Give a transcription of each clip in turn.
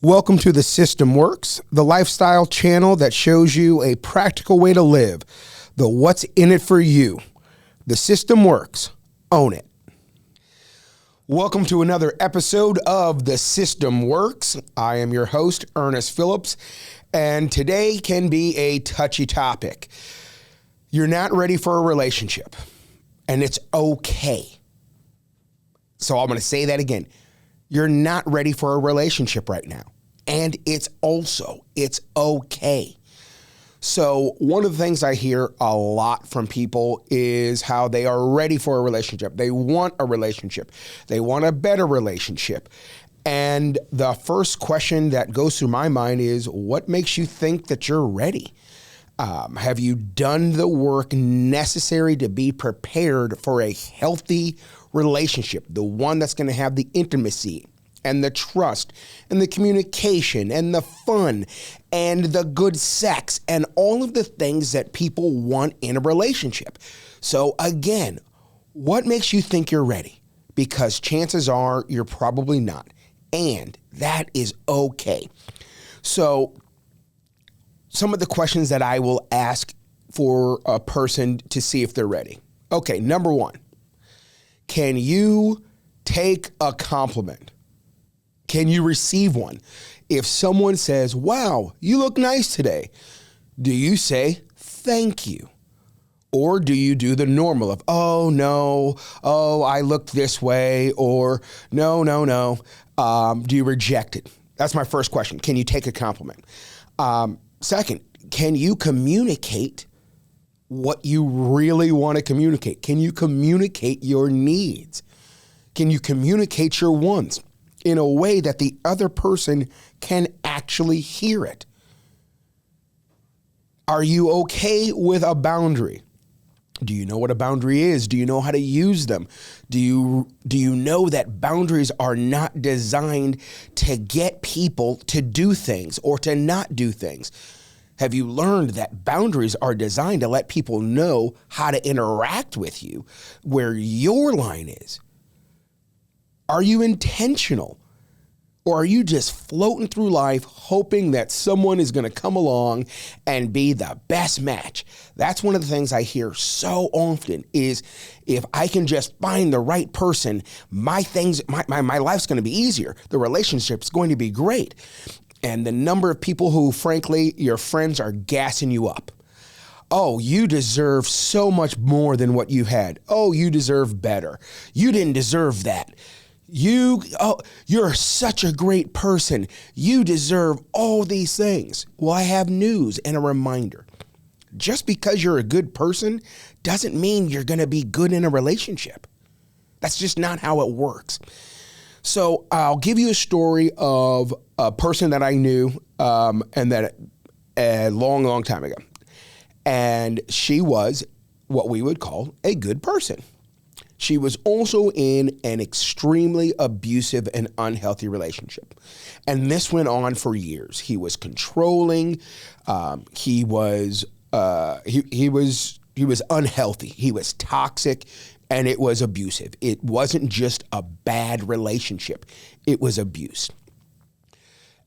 Welcome to The System Works, the lifestyle channel that shows you a practical way to live, the what's in it for you. The System Works. Own it. Welcome to another episode of The System Works. I am your host, Ernest Phillips, and today can be a touchy topic. You're not ready for a relationship, and it's okay. So I'm going to say that again. You're not ready for a relationship right now. And it's okay. So one of the things I hear a lot from people is how they are ready for a relationship. They want a relationship. They want a better relationship. And the first question that goes through my mind is, what makes you think that you're ready? Have you done the work necessary to be prepared for a healthy relationship? The one that's going to have the intimacy and the trust and the communication and the fun and the good sex and all of the things that people want in a relationship. So again, what makes you think you're ready? Because chances are you're probably not. And that is okay. So some of the questions that I will ask for a person to see if they're ready. Okay, number one, can you take a compliment? Can you receive one? If someone says, wow, you look nice today, do you say, thank you? Or do you do the normal of, oh, no, oh, I looked this way, or no. Do you reject it? That's my first question. Can you take a compliment? Second, can you communicate what you really want to communicate? Can you communicate your needs? Can you communicate your wants in a way that the other person can actually hear it? Are you okay with a boundary? Do you know what a boundary is? Do you know how to use them? Do you know that boundaries are not designed to get people to do things or to not do things? Have you learned that boundaries are designed to let people know how to interact with you, where your line is? Are you intentional? Or are you just floating through life hoping that someone is going to come along and be the best match? That's one of the things I hear so often is, if I can just find the right person, my life's going to be easier. The relationship's going to be great. And the number of people who, frankly, your friends are gassing you up. Oh, you deserve so much more than what you had. Oh, you deserve better. You didn't deserve that. You're such a great person. You deserve all these things. Well, I have news and a reminder. Just because you're a good person doesn't mean you're going to be good in a relationship. That's just not how it works. So I'll give you a story of a person that I knew and that a long time ago. And she was what we would call a good person. She was also in an extremely abusive and unhealthy relationship. And this went on for years. He was controlling. He was unhealthy. He was toxic, and it was abusive. It wasn't just a bad relationship. It was abuse.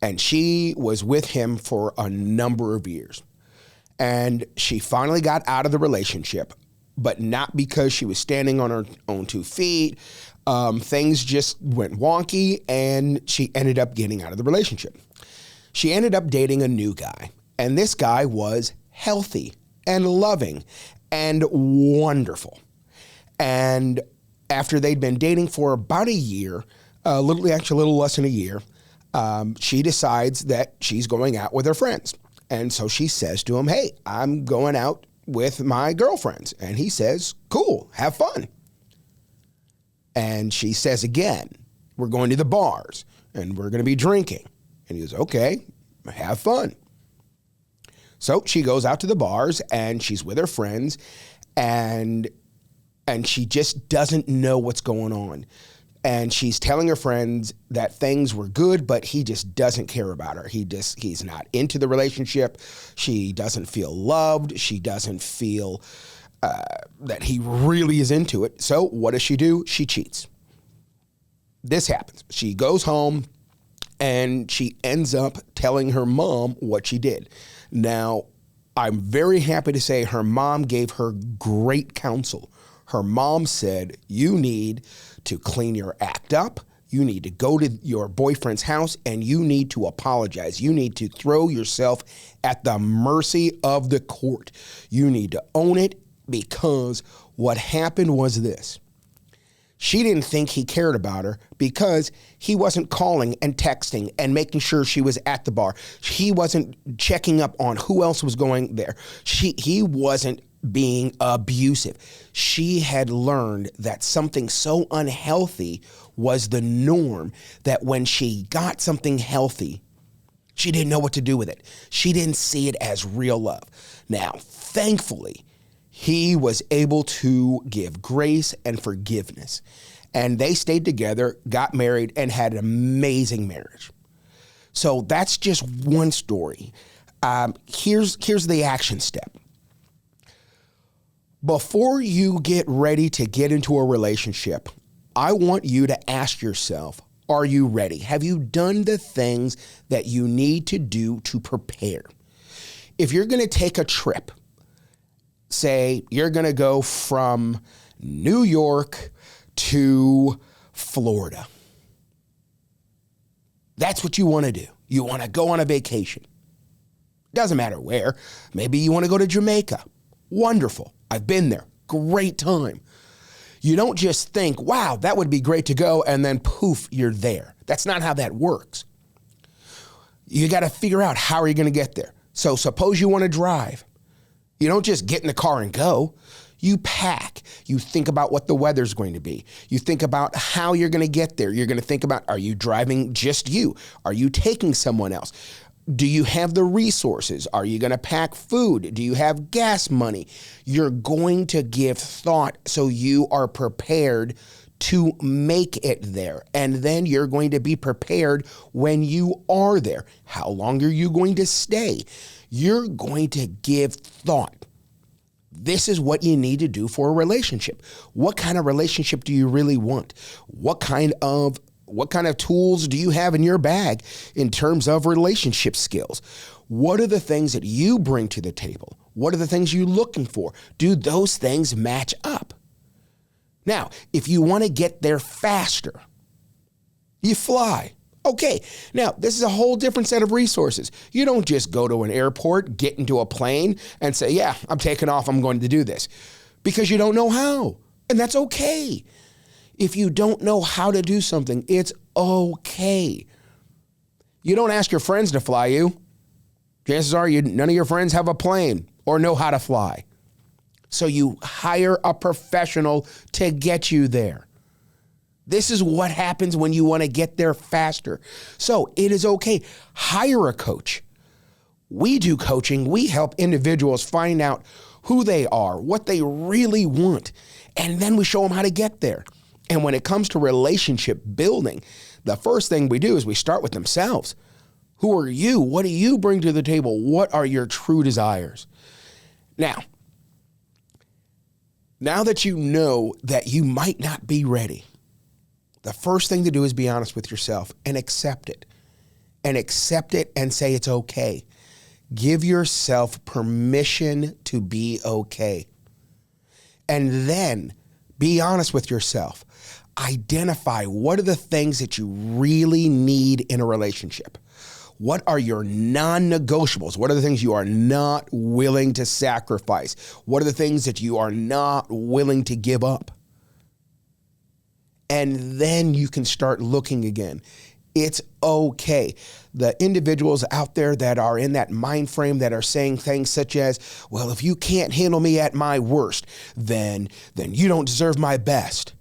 And she was with him for a number of years. And she finally got out of the relationship, but not because she was standing on her own 2 feet. Things just went wonky, and she ended up getting out of the relationship. She ended up dating a new guy, and this guy was healthy and loving and wonderful. And after they'd been dating for about a year, a little less than a year, she decides that she's going out with her friends. And so she says to him, hey, I'm going out with my girlfriends. And he says, cool, have fun. And she says again, we're going to the bars and we're going to be drinking. And he goes, okay, have fun. So she goes out to the bars and she's with her friends, and she just doesn't know what's going on. And she's telling her friends that things were good, but he just doesn't care about her. He's not into the relationship. She doesn't feel loved. She doesn't feel that he really is into it. So what does she do? She cheats. This happens. She goes home And she ends up telling her mom what she did. Now, I'm very happy to say her mom gave her great counsel. Her mom said, you need to clean your act up. You need to go to your boyfriend's house and you need to apologize. You need to throw yourself at the mercy of the court. You need to own it, because what happened was this. She didn't think he cared about her because he wasn't calling and texting and making sure she was at the bar. He wasn't checking up on who else was going there. He wasn't being abusive. She had learned that something so unhealthy was the norm that when she got something healthy, she didn't know what to do with it. She didn't see it as real love. Now, thankfully, he was able to give grace and forgiveness. And they stayed together, got married, and had an amazing marriage. So that's just one story. Here's the action step. Before you get ready to get into a relationship, I want you to ask yourself, are you ready? Have you done the things that you need to do to prepare? If you're going to take a trip, say you're going to go from New York to Florida. That's what you want to do. You want to go on a vacation. Doesn't matter where. Maybe you want to go to Jamaica. Wonderful. I've been there. Great time. You don't just think, wow, that would be great to go, and then poof, you're there. That's not how that works. You got to figure out, how are you going to get there? So suppose you want to drive. You don't just get in the car and go. You pack. You think about what the weather's going to be. You think about how you're going to get there. You're going to think about, are you driving just you? Are you taking someone else? Do you have the resources? Are you going to pack food? Do you have gas money? You're going to give thought so you are prepared to make it there. And then you're going to be prepared when you are there. How long are you going to stay? You're going to give thought. This is what you need to do for a relationship. What kind of relationship do you really want? What kind of tools do you have in your bag in terms of relationship skills? What are the things that you bring to the table? What are the things you're looking for? Do those things match up? Now, if you want to get there faster, you fly. Okay, now this is a whole different set of resources. You don't just go to an airport, get into a plane, and say, yeah, I'm taking off, I'm going to do this. Because you don't know how, and that's okay. If you don't know how to do something, it's okay. You don't ask your friends to fly you. Chances are none of your friends have a plane or know how to fly. So you hire a professional to get you there. This is what happens when you want to get there faster. So it is okay. Hire a coach. We do coaching. We help individuals find out who they are, what they really want, and then we show them how to get there. And when it comes to relationship building, the first thing we do is we start with themselves. Who are you? What do you bring to the table? What are your true desires? Now that you know that you might not be ready, the first thing to do is be honest with yourself and accept it. And accept it and say it's okay. Give yourself permission to be okay. And then be honest with yourself. Identify what are the things that you really need in a relationship. What are your non-negotiables? What are the things you are not willing to sacrifice? What are the things that you are not willing to give up? And then you can start looking again. It's okay. The individuals out there that are in that mind frame that are saying things such as, well, if you can't handle me at my worst, then you don't deserve my best.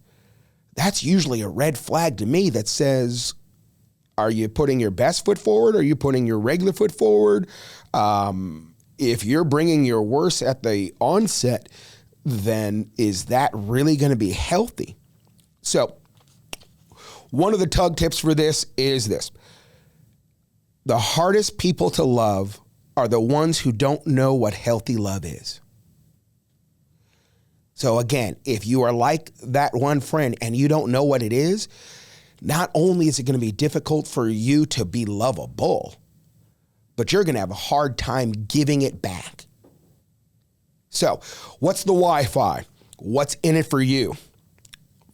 That's usually a red flag to me that says, are you putting your best foot forward? Or are you putting your regular foot forward? If you're bringing your worst at the onset, then is that really going to be healthy? So one of the tug tips for this is this. The hardest people to love are the ones who don't know what healthy love is. So again, if you are like that one friend and you don't know what it is, not only is it going to be difficult for you to be lovable, but you're going to have a hard time giving it back. So, what's the Wi-Fi? What's in it for you?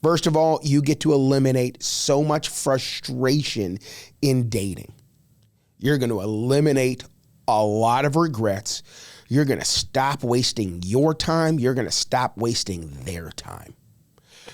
First of all, you get to eliminate so much frustration in dating. You're going to eliminate a lot of regrets. You're going to stop wasting your time. You're going to stop wasting their time.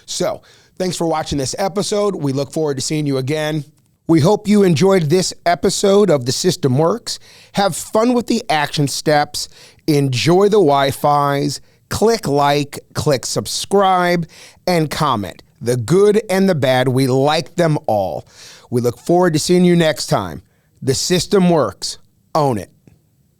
So, thanks for watching this episode. We look forward to seeing you again. We hope you enjoyed this episode of The System Works. Have fun with the action steps. Enjoy the Wi-Fis. Click like, click subscribe, and comment. The good and the bad, we like them all. We look forward to seeing you next time. The System Works. Own it.